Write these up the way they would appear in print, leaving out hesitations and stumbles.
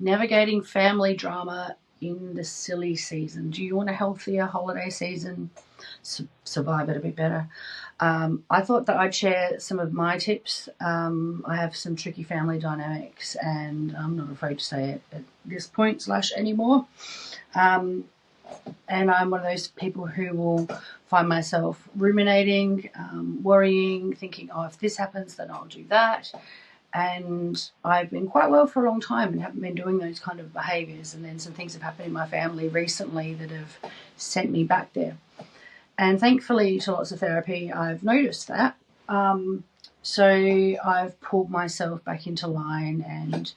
navigating family drama in the silly season. Do you want a healthier holiday season? Survive it a bit better. I thought that I'd share some of my tips. I have some tricky family dynamics, and I'm not afraid to say it at this point / anymore. And I'm one of those people who will find myself ruminating, worrying, thinking, oh, if this happens, then I'll do that. And I've been quite well for a long time and haven't been doing those kind of behaviours. And then some things have happened in my family recently that have sent me back there. And thankfully, to lots of therapy, I've noticed that. So I've pulled myself back into line and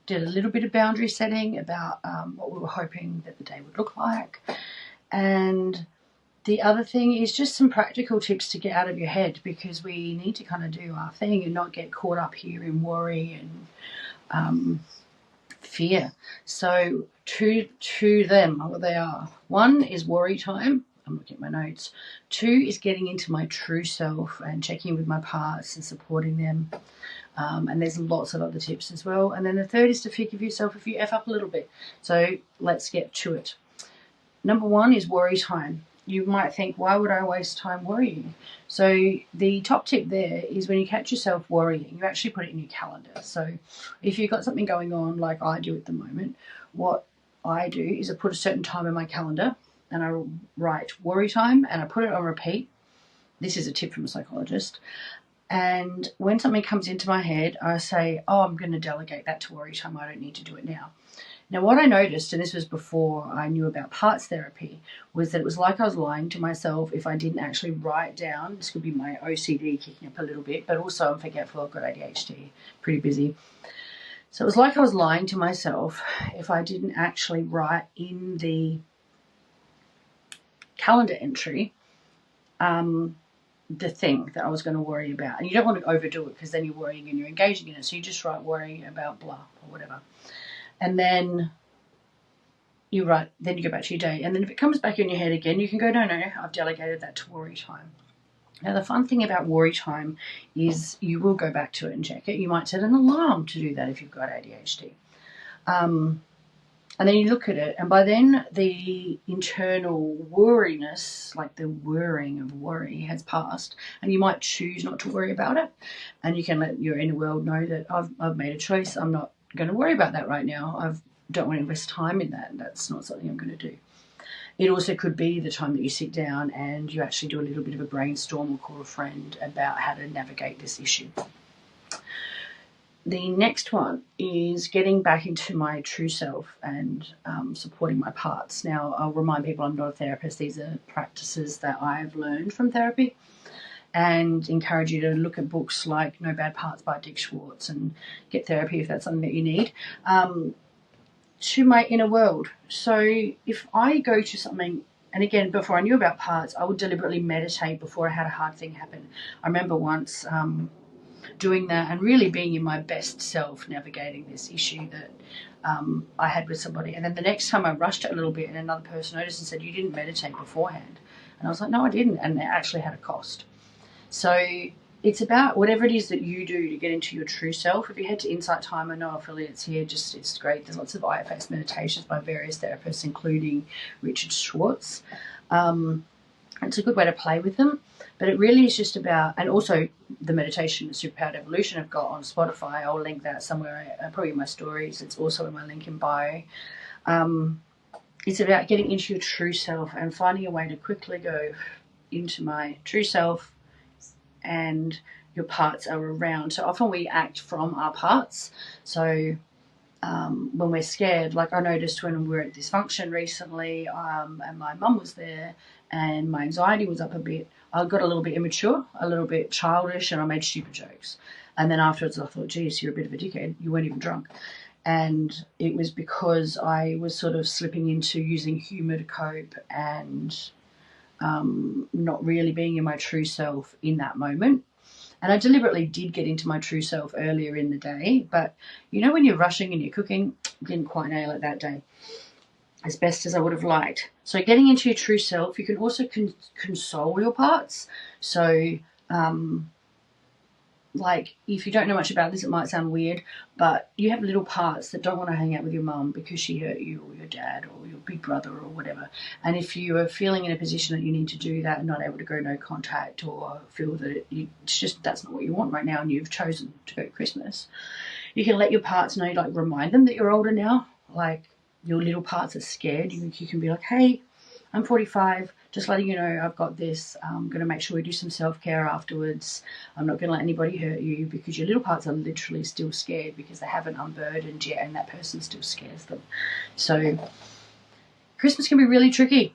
did a little bit of boundary setting about what we were hoping that the day would look like. And the other thing is just some practical tips to get out of your head, because we need to kind of do our thing and not get caught up here in worry and fear. So to them, what they are. One is worry time. I'm looking at my notes. 2 is getting into my true self and checking with my parts and supporting them. And there's lots of other tips as well. And then the 3rd is to forgive yourself if you F up a little bit. So let's get to it. Number 1 is worry time. You might think, why would I waste time worrying? So the top tip there is when you catch yourself worrying, you actually put it in your calendar. So if you've got something going on like I do at the moment, what I do is I put a certain time in my calendar and I write worry time and I put it on repeat. This is a tip from a psychologist. And when something comes into my head, I say, oh, I'm going to delegate that to worry time. I don't need to do it now. Now, what I noticed, and this was before I knew about parts therapy, was that it was like I was lying to myself if I didn't actually write down. This could be my OCD kicking up a little bit, but also I'm forgetful. I've got ADHD, pretty busy. So it was like I was lying to myself if I didn't actually write in the calendar entry the thing that I was going to worry about. And you don't want to overdo it because then you're worrying and you're engaging in it. So you just write worrying about blah or whatever. And then you write, then you go back to your day. And then if it comes back in your head again, you can go, no, I've delegated that to worry time. Now, the fun thing about worry time is you will go back to it and check it. You might set an alarm to do that if you've got ADHD. And then you look at it, and by then the internal worriness, like the whirring of worry, has passed, and you might choose not to worry about it. And you can let your inner world know that I've made a choice. I'm not going to worry about that right now. I don't want to invest time in that. That's not something I'm going to do. It also could be the time that you sit down and you actually do a little bit of a brainstorm or call a friend about how to navigate this issue. The next one is getting back into my true self and supporting my parts. Now, I'll remind people I'm not a therapist. These are practices that I've learned from therapy, and encourage you to look at books like No Bad Parts by Dick Schwartz and get therapy if that's something that you need. To my inner world. So if I go to something, and again, before I knew about parts, I would deliberately meditate before I had a hard thing happen. I remember once doing that and really being in my best self, navigating this issue that I had with somebody. And then the next time I rushed it a little bit and another person noticed and said, you didn't meditate beforehand. And I was like, no, I didn't. And it actually had a cost. So it's about whatever it is that you do to get into your true self. If you head to Insight Timer, no affiliates here, just it's great. There's lots of IFS meditations by various therapists, including Richard Schwartz. It's a good way to play with them, but it really is just about, and also the meditation Superpowered Evolution I've got on Spotify. I'll link that somewhere, probably in my stories. It's also in my link in bio. It's about getting into your true self and finding a way to quickly go into my true self, and your parts are around. So often we act from our parts. So when we're scared, like I noticed when we were at this function recently, and my mum was there and my anxiety was up a bit, I got a little bit immature, a little bit childish, and I made stupid jokes. And then afterwards I thought, geez, you're a bit of a dickhead. You weren't even drunk. And it was because I was sort of slipping into using humour to cope and not really being in my true self in that moment. And I deliberately did get into my true self earlier in the day, but you know when you're rushing and you're cooking, didn't quite nail it that day as best as I would have liked. So getting into your true self, you can also console your parts. So like, if you don't know much about this, it might sound weird, but you have little parts that don't want to hang out with your mum because she hurt you, or your dad, or your big brother, or whatever. And if you are feeling in a position that you need to do that and not able to go no contact, or feel that it's just that's not what you want right now, and you've chosen to go Christmas, you can let your parts know, like remind them that you're older now. Like, your little parts are scared. You can be like, hey, I'm 45, just letting you know I've got this. I'm going to make sure we do some self-care afterwards. I'm not going to let anybody hurt you, because your little parts are literally still scared because they haven't unburdened yet, and that person still scares them. So Christmas can be really tricky.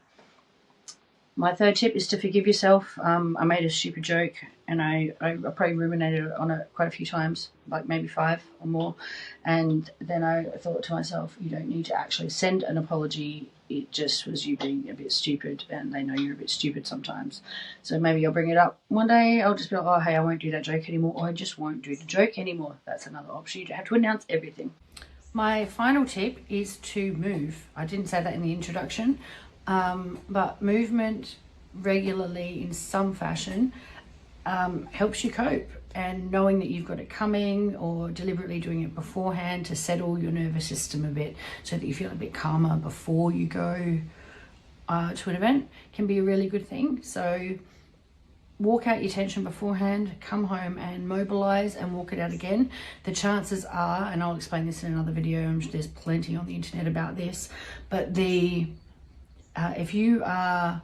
My third tip is to forgive yourself. I made a stupid joke, and I probably ruminated on it quite a few times, like maybe 5 or more. And then I thought to myself, you don't need to actually send an apology. It just was you being a bit stupid, and they know you're a bit stupid sometimes. So maybe I'll bring it up one day. I'll just be like, oh, hey, I won't do that joke anymore, or I just won't do the joke anymore. That's another option. You don't have to announce everything. My final tip is to move. I didn't say that in the introduction. But movement regularly in some fashion helps you cope, and knowing that you've got it coming, or deliberately doing it beforehand to settle your nervous system a bit so that you feel a bit calmer before you go to an event can be a really good thing. So walk out your tension beforehand, come home and mobilize and walk it out again. The chances are, and I'll explain this in another video, there's plenty on the internet about this, but if you are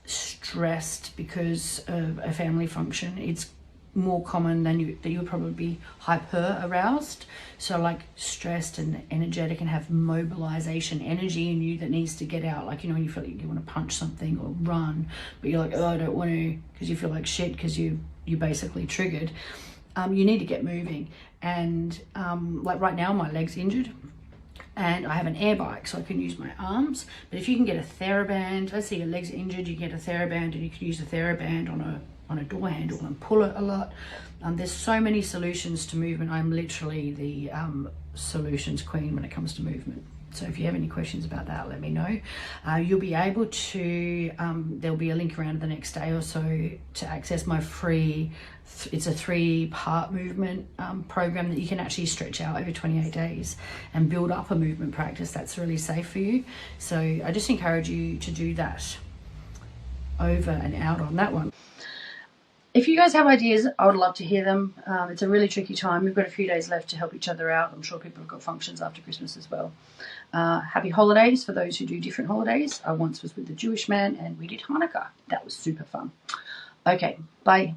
stressed because of a family function, it's more common that you'll probably be hyper aroused. So like stressed and energetic, and have mobilization energy in you that needs to get out. Like, when you feel like you want to punch something or run, but you're like, oh, I don't want to, because you feel like shit because you're basically triggered. You need to get moving. And like right now, my leg's injured, and I have an air bike, so I can use my arms. But if you can get a TheraBand, let's say your legs are injured, you get a TheraBand, and you can use a TheraBand on a door handle and pull it a lot. There's so many solutions to movement. I'm literally the solutions queen when it comes to movement. So if you have any questions about that, let me know. You'll be able to, there'll be a link around the next day or so to access my free, it's a 3-part movement program that you can actually stretch out over 28 days and build up a movement practice that's really safe for you. So I just encourage you to do that over and out on that one. If you guys have ideas, I would love to hear them. It's a really tricky time. We've got a few days left to help each other out. I'm sure people have got functions after Christmas as well. Happy holidays for those who do different holidays. I once was with a Jewish man and we did Hanukkah. That was super fun. Okay, bye.